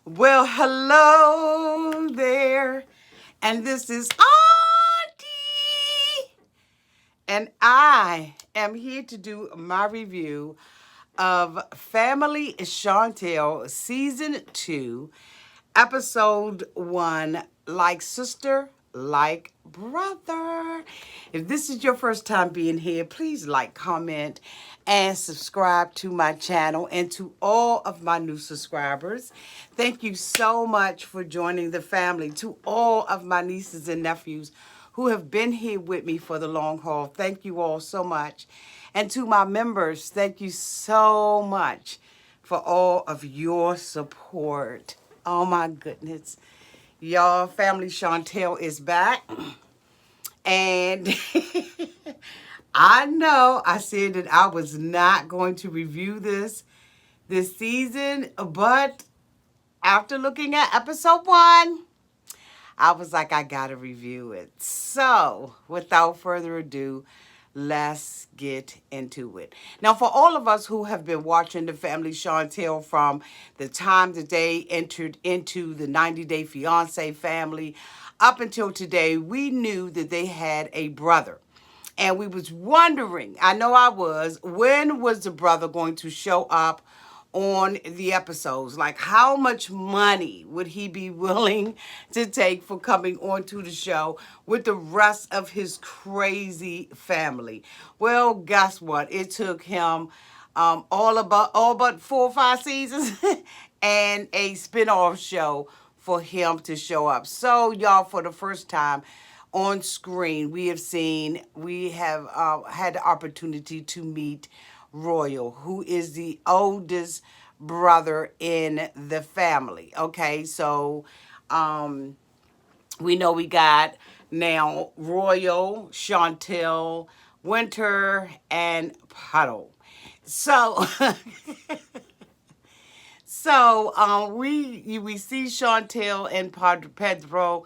Well, hello there. And this is Auntie. And I am here to do my review of Family Chantel Season 2, Episode 1, Like Sister, Like Brother. If this is your first time being here, please like, comment, and subscribe to my channel. And to all of my new subscribers, thank you so much for joining the family. To all of my nieces and nephews who have been here with me for the long haul, thank you all so much. And to my members, thank you so much for all of your support. Oh my goodness. Y'all, Family Chantel is back. And I know I said that I was not going to review this season, but after looking at episode 1, I was like, I gotta review it. So, without further ado, let's get into it. Now, for all of us who have been watching the Family Chantel from the time that they entered into the 90 Day Fiancé family up until today, we knew that they had a brother. And we was wondering, I know I was, when was the brother going to show up on the episodes? Like, how much money would he be willing to take for coming onto the show with the rest of his crazy family? Well, guess what? It took him all but 4 or 5 seasons and a spin-off show for him to show up. So, y'all, for the first time on screen, we have had the opportunity to meet Royal, who is the oldest brother in the family. Okay, so we know we got now Royal, Chantel, Winter, and Puddle. So we see Chantel and Pedro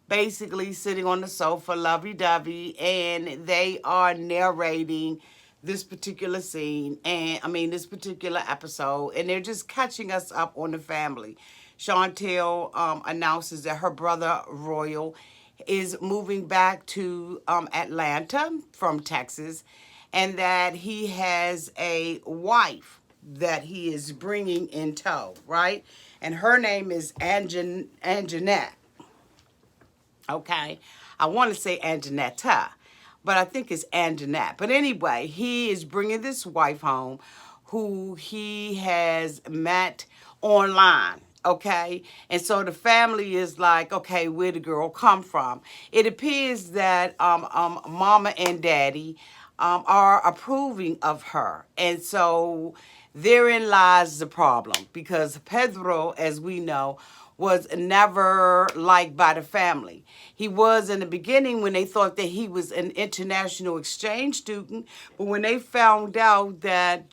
basically sitting on the sofa, lovey-dovey, and they are narrating this particular scene, and this particular episode, and they're just catching us up on the family. Chantel announces that her brother Royal is moving back to Atlanta from Texas, and that he has a wife that he is bringing in tow, right? And her name is Anjanette. Okay, I want to say Anjanetta, but I think it's Anjanette. But anyway, he is bringing this wife home who he has met online. Okay, and so the family is like, okay, where the girl come from? It appears that mama and daddy are approving of her, and so therein lies the problem, because Pedro, as we know, was never liked by the family. He was in the beginning when they thought that he was an international exchange student, but when they found out that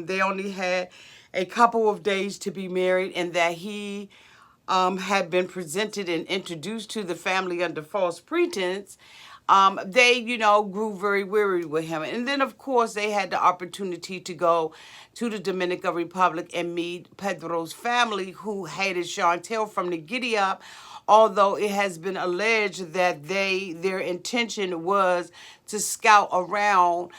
they only had a couple of days to be married, and that he had been presented and introduced to the family under false pretense, they, grew very weary with him. And then, of course, they had the opportunity to go to the Dominican Republic and meet Pedro's family, who hated Chantel from the giddy up, although it has been alleged that their intention was to scout around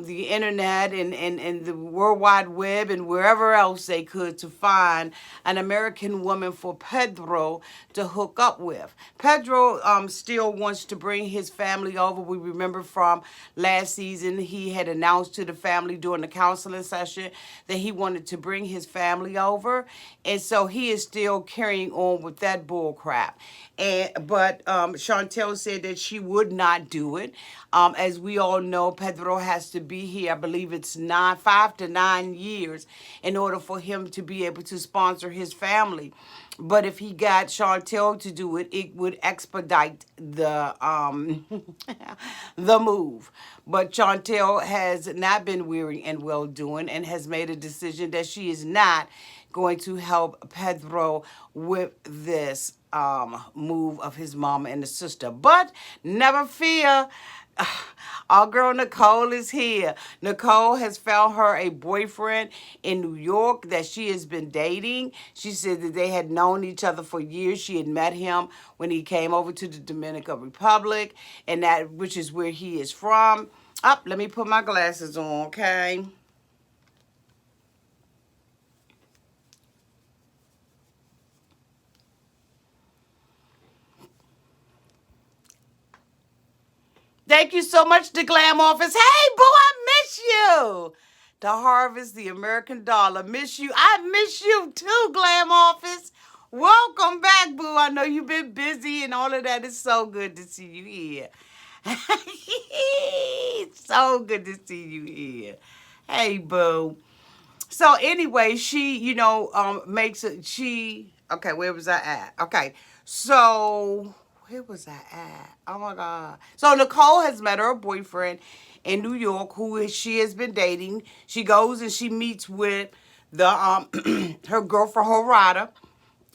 the internet and the World Wide Web and wherever else they could to find an American woman for Pedro to hook up with. Pedro still wants to bring his family over. We remember from last season, he had announced to the family during the counseling session that he wanted to bring his family over. And so he is still carrying on with that bull crap. But Chantel said that she would not do it. As we all know, Pedro has to be here, I believe it's 5 to 9 years, in order for him to be able to sponsor his family. But if he got Chantel to do it, it would expedite the the move. But Chantel has not been weary and well doing, and has made a decision that she is not going to help Pedro with this move of his mom and the sister. But never fear, Our girl Nicole is here. Nicole has found her a boyfriend in New York that she has been dating. She said that they had known each other for years. She had met him when he came over to the Dominican Republic, and that which is where he is from. Up, let me put my glasses on, okay? Thank you so much, the Glam Office. Hey, boo, I miss you. The Harvest, the American Dollar. Miss you. I miss you too, Glam Office. Welcome back, boo. I know you've been busy and all of that. It's so good to see you here. So good to see you here. Hey, boo. So anyway, she, makes it. Okay. Where was I at? Okay, so where was I at? Oh my God. So Nicole has met her boyfriend in New York, she has been dating. She goes and she meets with the her girlfriend Horada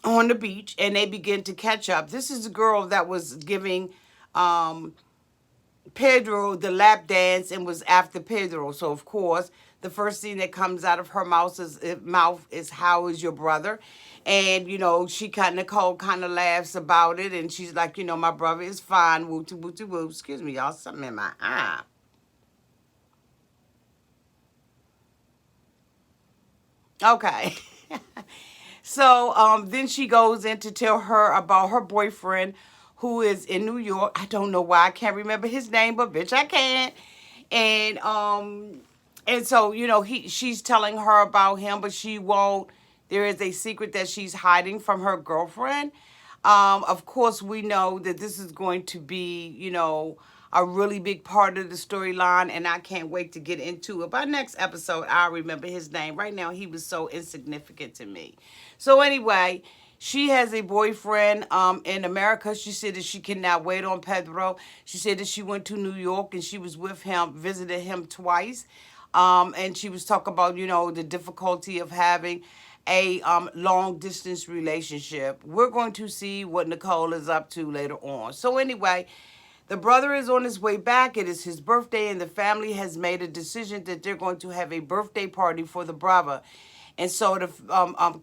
on the beach, and they begin to catch up. This is the girl that was giving um Pedro the lap dance and was after Pedro. So of course, the first thing that comes out of her mouth is how is your brother? And she Nicole kind of laughs about it, and she's like, my brother is fine. Woo woo woo. Excuse me, y'all. Something in my eye. Okay. So then she goes in to tell her about her boyfriend who is in New York. I don't know why I can't remember his name, but bitch, I can. And so she's telling her about him, but she won't. There is a secret that she's hiding from her girlfriend. Of course, we know that this is going to be, a really big part of the storyline, and I can't wait to get into it. By next episode, I'll remember his name. Right now, he was so insignificant to me. So anyway, she has a boyfriend in America. She said that she cannot wait on Pedro. She said that she went to New York and she was with him, visited him twice. And she was talking about, the difficulty of having a long distance relationship. We're going to see what Nicole is up to later on. So anyway, the brother is on his way back. It is his birthday, and the family has made a decision that they're going to have a birthday party for the brother. And so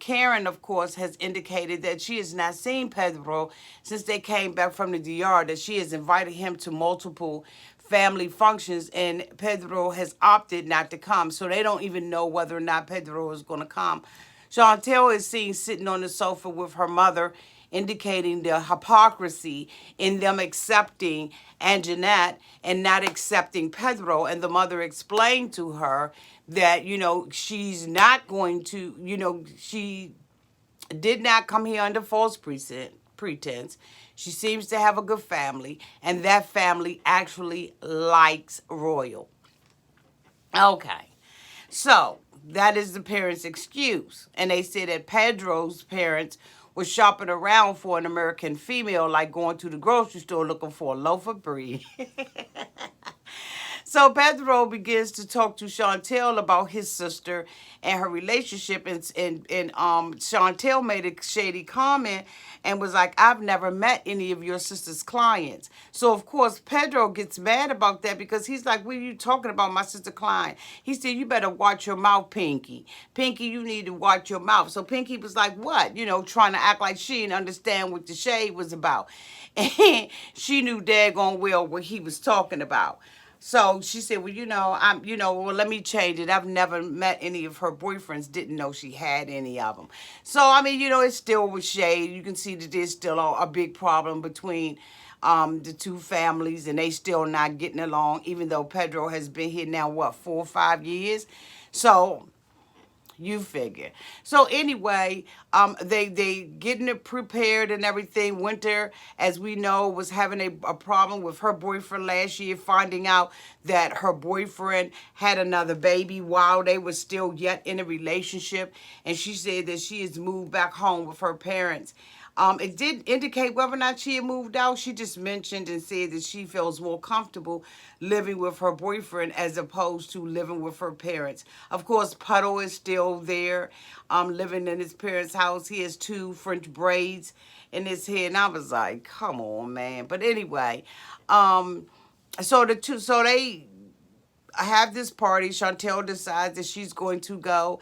Karen, of course, has indicated that she has not seen Pedro since they came back from the DR, that she has invited him to multiple family functions, and Pedro has opted not to come. So they don't even know whether or not Pedro is going to come. Chantel is seen sitting on the sofa with her mother, indicating the hypocrisy in them accepting Anjanette and not accepting Pedro. And the mother explained to her that, she's not going to, she did not come here under false pretense. She seems to have a good family, and that family actually likes Royal. Okay. So that is the parents' excuse. And they said that Pedro's parents were shopping around for an American female, like going to the grocery store looking for a loaf of bread. So Pedro begins to talk to Chantel about his sister and her relationship, and Chantel made a shady comment and was like, "I've never met any of your sister's clients." So of course Pedro gets mad about that because he's like, "What are you talking about, my sister client?" He said, "You better watch your mouth, Pinky. Pinky, you need to watch your mouth." So Pinky was like, "What?" Trying to act like she didn't understand what the shade was about, and she knew daggone well what he was talking about. So she said, "Well, let me change it. I've never met any of her boyfriends. Didn't know she had any of them." So, I mean, it's still with shade. You can see that there's still a big problem between the two families, and they still not getting along, even though Pedro has been here now, what, 4 or 5 years? So you figure. So anyway, they getting it prepared and everything. Winter, as we know, was having a problem with her boyfriend last year, finding out that her boyfriend had another baby while they were still yet in a relationship. And she said that she has moved back home with her parents. It did indicate whether or not she had moved out. She just mentioned and said that she feels more comfortable living with her boyfriend as opposed to living with her parents. Of course, Puddle is still there, living in his parents' house. He has two French braids in his hair. And I was like, come on, man. But anyway, So they have this party. Chantel decides that she's going to go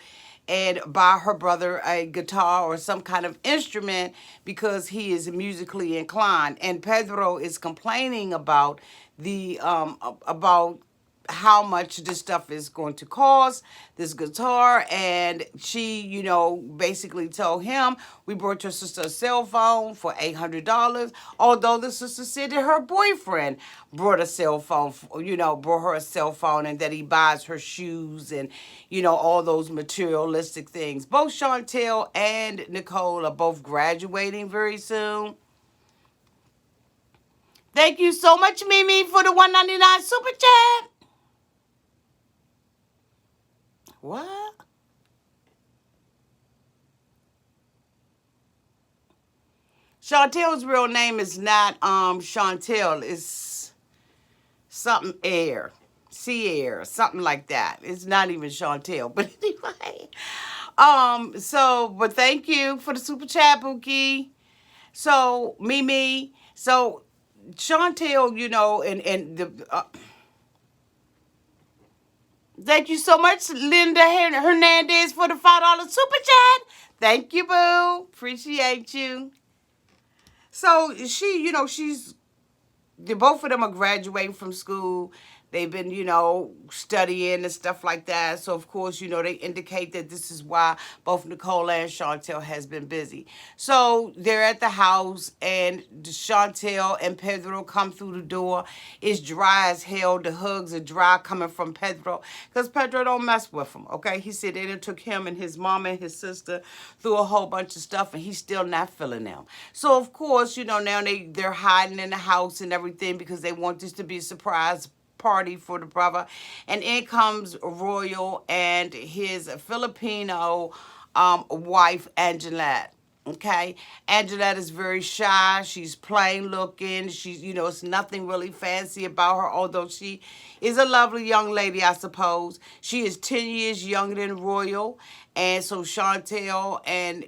and buy her brother a guitar or some kind of instrument because he is musically inclined. And Pedro is complaining about about how much this stuff is going to cost, this guitar. And she, basically told him, we brought your sister a cell phone for $800. Although the sister said that her boyfriend brought a cell phone, brought her a cell phone, and that he buys her shoes and, all those materialistic things. Both Chantel and Nicole are both graduating very soon. Thank you so much, Mimi, for the $1.99 super chat. What? Chantel's real name is not Chantel. It's something Air. Sierra, something like that. It's not even Chantel. But anyway. But thank you for the super chat, Pookie. So, Mimi. So Chantel, and the thank you so much, Linda Hernandez, for the $5 super chat. Thank you, boo. Appreciate you. So she's both of them are graduating from school. They've been, studying and stuff like that. So, of course, they indicate that this is why both Nicole and Chantel has been busy. So, they're at the house, and Chantel and Pedro come through the door. It's dry as hell. The hugs are dry coming from Pedro because Pedro don't mess with him, okay? He said they done took him and his mama and his sister through a whole bunch of stuff, and he's still not feeling them. So, of course, now they're hiding in the house and everything because they want this to be a surprise party for the brother. And in comes Royal and his Filipino wife, Angelette. Okay, Angelette is very shy. She's plain looking. She's, it's nothing really fancy about her, although she is a lovely young lady, I suppose. She is 10 years younger than Royal. And so Chantel and,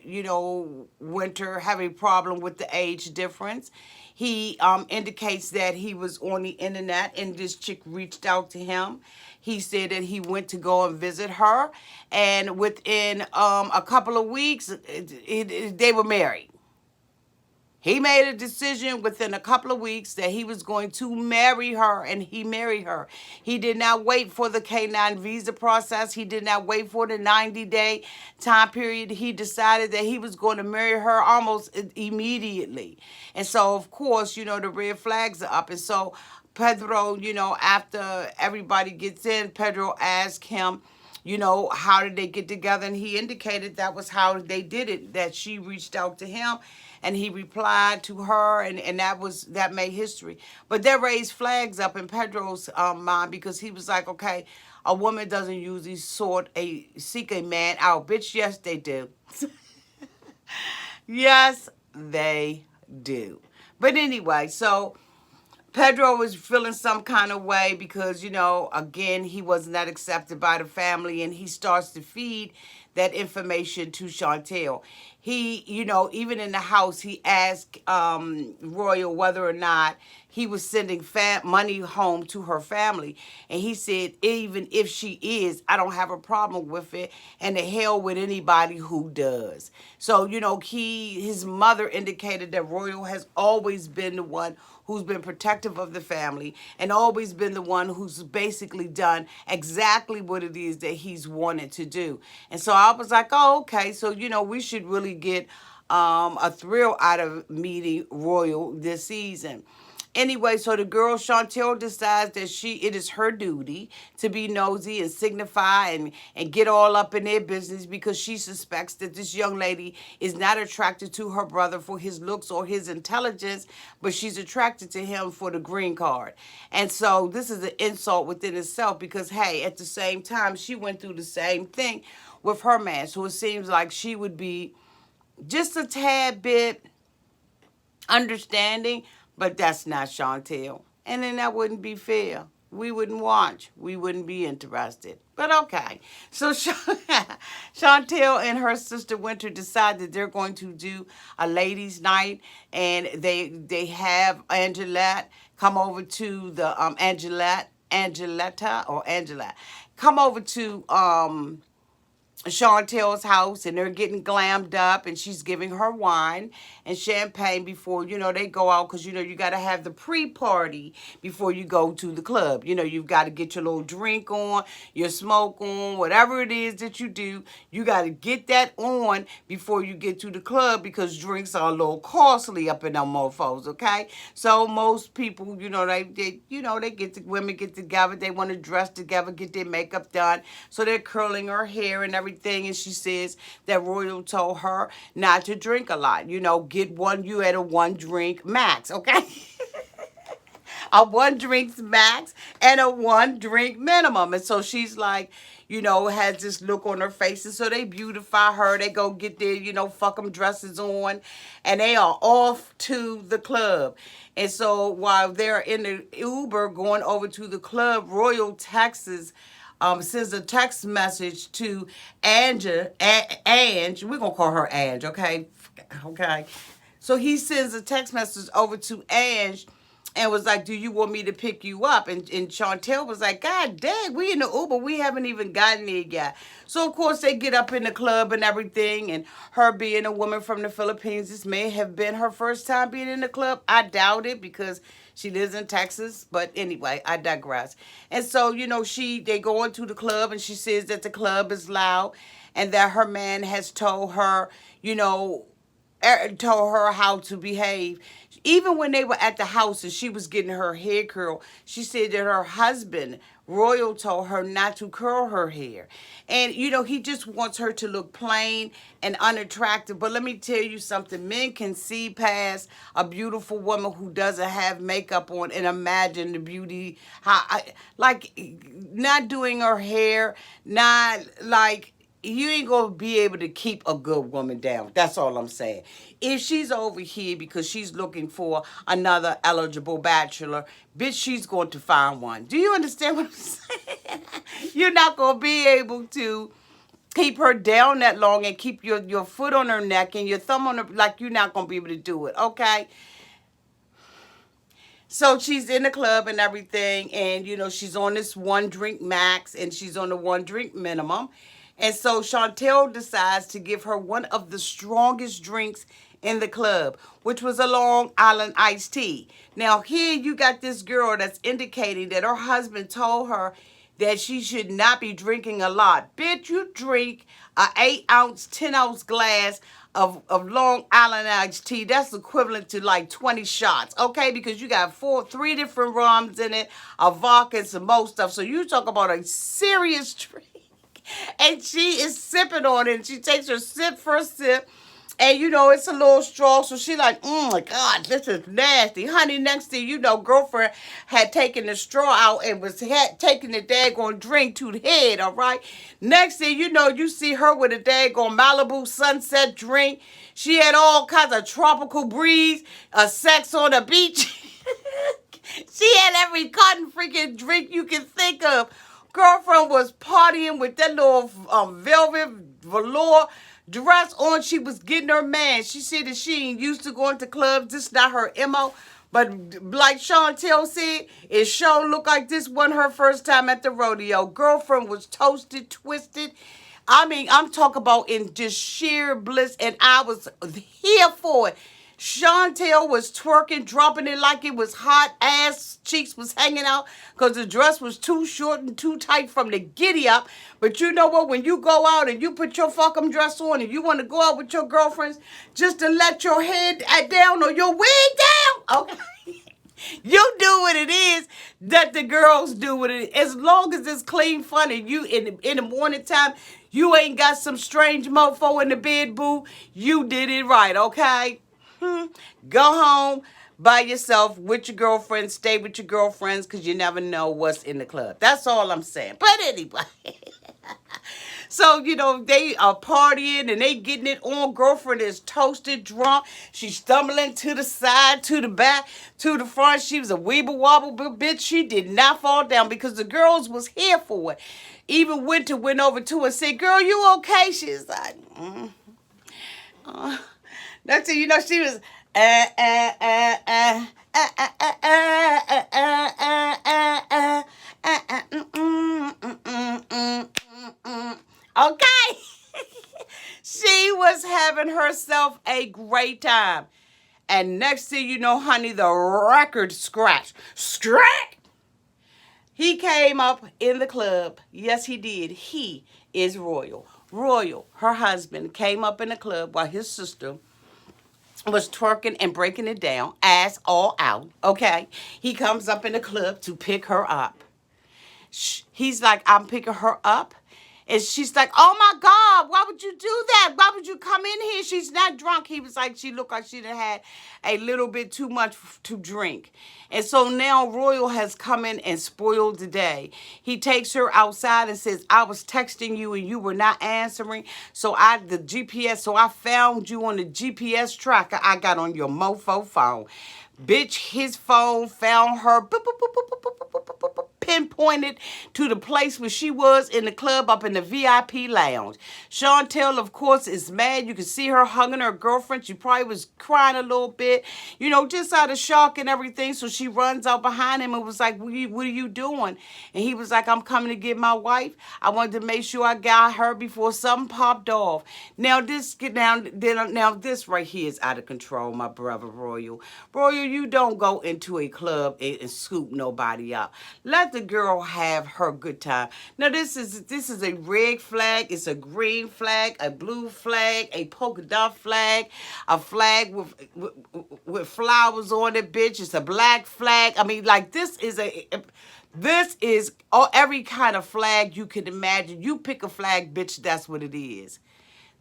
Winter have a problem with the age difference. He indicates that he was on the internet and this chick reached out to him. He said that he went to go and visit her, and within a couple of weeks, they were married. He made a decision within a couple of weeks that he was going to marry her, and he married her. He did not wait for the K-9 visa process. He did not wait for the 90-day time period. He decided that he was going to marry her almost immediately. And so, of course, the red flags are up. And so Pedro, after everybody gets in, Pedro asked him, how did they get together? And he indicated that was how they did it, that she reached out to him and he replied to her, and that made history. But that raised flags up in Pedro's mind because he was like, okay, a woman doesn't usually seek a man out. Bitch, yes, they do. Yes, they do. But anyway, so Pedro was feeling some kind of way because, again, he was not accepted by the family, and he starts to feed that information to Chantel. He, even in the house, he asked Royal whether or not he was sending money home to her family. And he said, even if she is, I don't have a problem with it. And the hell with anybody who does. So, his mother indicated that Royal has always been the one who's been protective of the family and always been the one who's basically done exactly what it is that he's wanted to do. And so I was like, oh, okay. So, we should really get a thrill out of meeting Royal this season. Anyway, so the girl Chantel decides that it is her duty to be nosy and signify and get all up in their business because she suspects that this young lady is not attracted to her brother for his looks or his intelligence, but she's attracted to him for the green card. And so this is an insult within itself because, hey, at the same time, she went through the same thing with her man. So it seems like she would be just a tad bit understanding, but that's not Chantel. And then that wouldn't be fair. We wouldn't watch. We wouldn't be interested. But okay. So Chantel and her sister Winter decide that they're going to do a ladies' night. And they have Angelette come over to the Angeletta or Angela, come over to Chantel's house, and they're getting glammed up, and she's giving her wine and champagne before, they go out, because, you got to have the pre-party before you go to the club. You've got to get your little drink on, your smoke on, whatever it is that you do. You got to get that on before you get to the club, because drinks are a little costly up in them mofos, okay? So most people, they women get together, they want to dress together, get their makeup done, so they're curling her hair and everything, and she says that Royal told her not to drink a lot. Get you at a one drink max, okay? A one drinks max and a one drink minimum. And so she's like, has this look on her face. And so they beautify her. They go get their, fuck 'em dresses on. And they are off to the club. And so while they're in the Uber going over to the club, Royal Texas sends a text message to Ange. We're going to call her Ange, okay? Okay. So he sends a text message over to Ange and was like, do you want me to pick you up? And Chantel was like, God dang, we in the Uber. We haven't even gotten there yet. So, of course, they get up in the club and everything. And her being a woman from the Philippines, this may have been her first time being in the club. I doubt it, because she lives in Texas. But anyway, I digress. And so, they go into the club, and she says that the club is loud and that her man has told her, told her how to behave. Even when they were at the house and she was getting her hair curled, she said that her husband, Royal, told her not to curl her hair. And, he just wants her to look plain and unattractive. But let me tell you something. Men can see past a beautiful woman who doesn't have makeup on and imagine the beauty. Like, not doing her hair, not like, you ain't gonna be able to keep a good woman down. That's all I'm saying. If she's over here because she's looking for another eligible bachelor, bitch, she's going to find one. Do you understand what I'm saying? You're not gonna be able to keep her down that long and keep your foot on her neck and your thumb on her, like, you're not gonna be able to do it, okay? So she's in the club and everything, and she's on this one drink max and she's on the one drink minimum. And so Chantel decides to give her one of the strongest drinks in the club, which was a Long Island iced tea. Now here you got this girl that's indicating that her husband told her that she should not be drinking a lot. Bitch, you drink a 8-ounce, 10-ounce glass of Long Island iced tea. That's equivalent to like 20 shots, okay? Because you got 3 different rums in it, a vodka, and some more stuff. So you talk about a serious drink. And she is sipping on it. And she takes her sip for sip. And, it's a little strong. So she like, oh, my God, this is nasty. Honey, next thing you know, girlfriend had taken the straw out and was taking the daggone drink to the head, all right? Next thing you know, you see her with a daggone Malibu sunset drink. She had all kinds of tropical breeze, sex on the beach. She had every cotton freaking drink you can think of. Girlfriend was partying with that little velvet velour dress on. She was getting her man. She said that she ain't used to going to clubs. This is not her MO. But like Chantel said, it sure looked like this wasn't her first time at the rodeo. Girlfriend was toasted, twisted. I mean, I'm talking about in just sheer bliss, and I was here for it. Chantel was twerking, dropping it like it was hot. Ass cheeks was hanging out because the dress was too short and too tight from the giddy up. But you know what? When you go out and you put your fucking dress on and you want to go out with your girlfriends just to let your head down or your wig down, okay? You do what it is that the girls do with it. As long as it's clean, fun, and you in the morning time, you ain't got some strange mofo in the bed, boo. You did it right, okay? Go home by yourself with your girlfriends. Stay with your girlfriends because you never know what's in the club. That's all I'm saying. But anyway. So, they are partying and they getting it on. Girlfriend is toasted, drunk. She's stumbling to the side, to the back, to the front. She was a weeble wobble, but bitch, she did not fall down because the girls was here for it. Even Winter went over to her and said, girl, you okay? She's like, That's it. She was, Okay. She was having herself a great time. And next thing you know, honey, the record scratch. Scratch! He came up in the club. Yes, he did. He is Royal. Royal, her husband, came up in the club while his sister was twerking and breaking it down, ass all out. Okay. He comes up in the club to pick her up. He's like, I'm picking her up. And she's like, oh my God, why would you do that? Why would you come in here? She's not drunk. He was like, she looked like she done had a little bit too much to drink. And so now Royal has come in and spoiled the day. He takes her outside and says, I was texting you and you were not answering. So I found you on the GPS tracker I got on your mofo phone. Bitch, his phone found her. Boop, boop, boop, boop, boop, boop, boop, boop, boop, boop, pinpointed to the place where she was in the club up in the VIP lounge. Chantel, of course, is mad. You can see her hugging her girlfriend. She probably was crying a little bit, just out of shock and everything. So she runs out behind him and was like, what are you doing? And he was like, I'm coming to get my wife. I wanted to make sure I got her before something popped off. Now this right here is out of control, my brother Royal. Royal, you don't go into a club and scoop nobody up. Let the girl have her good time. Now this is a red flag, it's a green flag, a blue flag, a polka dot flag, a flag with flowers on it, bitch. It's a black flag. I mean, like this is every kind of flag you can imagine. You pick a flag, bitch, that's what it is.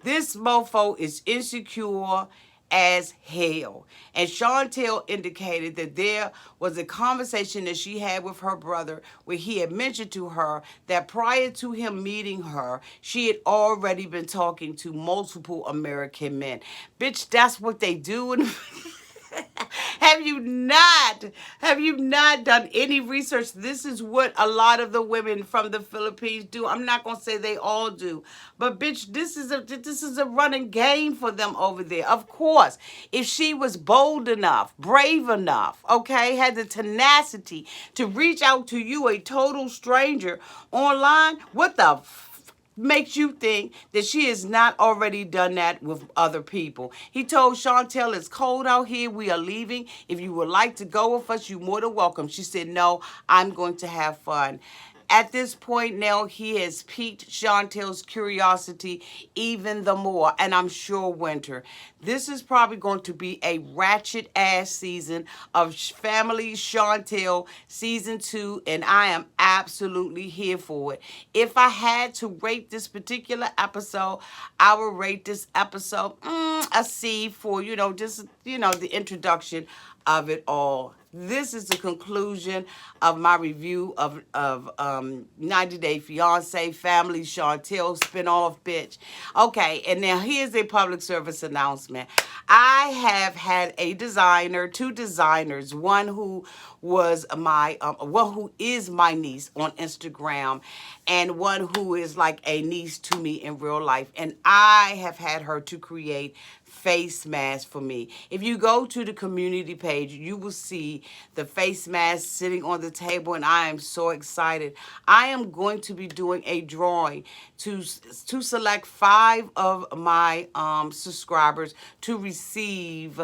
This mofo is insecure as hell. And Chantel indicated that there was a conversation that she had with her brother where he had mentioned to her that prior to him meeting her, she had already been talking to multiple American men. Bitch, that's what they do. Have you not done any research? This is what a lot of the women from the Philippines do. I'm not gonna say they all do, but bitch, this is a running game for them over there. Of course, if she was bold enough, brave enough, okay, had the tenacity to reach out to you, a total stranger, online, what the makes you think that she has not already done that with other people? He told Chantel, it's cold out here. We are leaving. If you would like to go with us, you're more than welcome. She said, no, I'm going to have fun. At this point now, he has piqued Chantel's curiosity even the more, and I'm sure Winter. This is probably going to be a ratchet ass season of Family Chantel season 2, and I am absolutely here for it. If I had to rate this particular episode, I would rate this episode a C for the introduction of it all. This is the conclusion of my review of 90 Day Fiance Family Chantel spinoff, bitch. Okay, and now here's a public service announcement. I have had two designers, one who was who is my niece on Instagram, and one who is like a niece to me in real life, and I have had her to create face mask for me. If you go to the community page, you will see the face mask sitting on the table, and I am so excited. I am going to be doing a drawing to select 5 of my subscribers to receive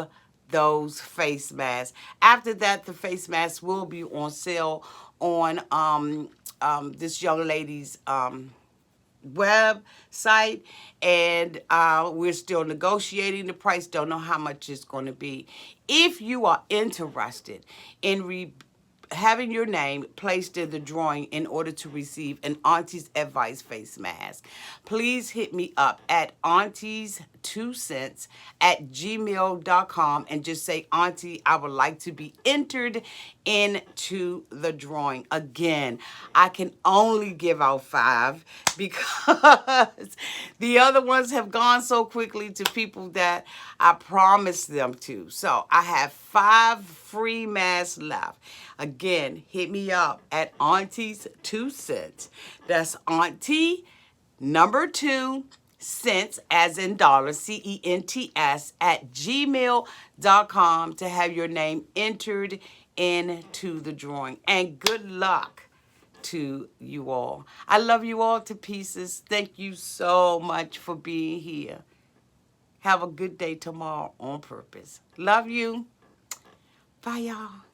those face masks. After that, the face masks will be on sale on this young lady's website, and we're still negotiating the price. Don't know how much it's going to be. If you are interested in having your name placed in the drawing in order to receive an Auntie's Advice face mask, please hit me up at aunties2cents@gmail.com and just say, Auntie, I would like to be entered into the drawing. Again, I can only give out 5 because the other ones have gone so quickly to people that I promised them to. So I have 5 free masks left. Again, hit me up at Auntie's 2 cents. That's Auntie number 2 cents, as in dollar, CENTS, at gmail.com to have your name entered into the drawing. And good luck to you all. I love you all to pieces. Thank you so much for being here. Have a good day tomorrow on purpose. Love you. Bye, y'all.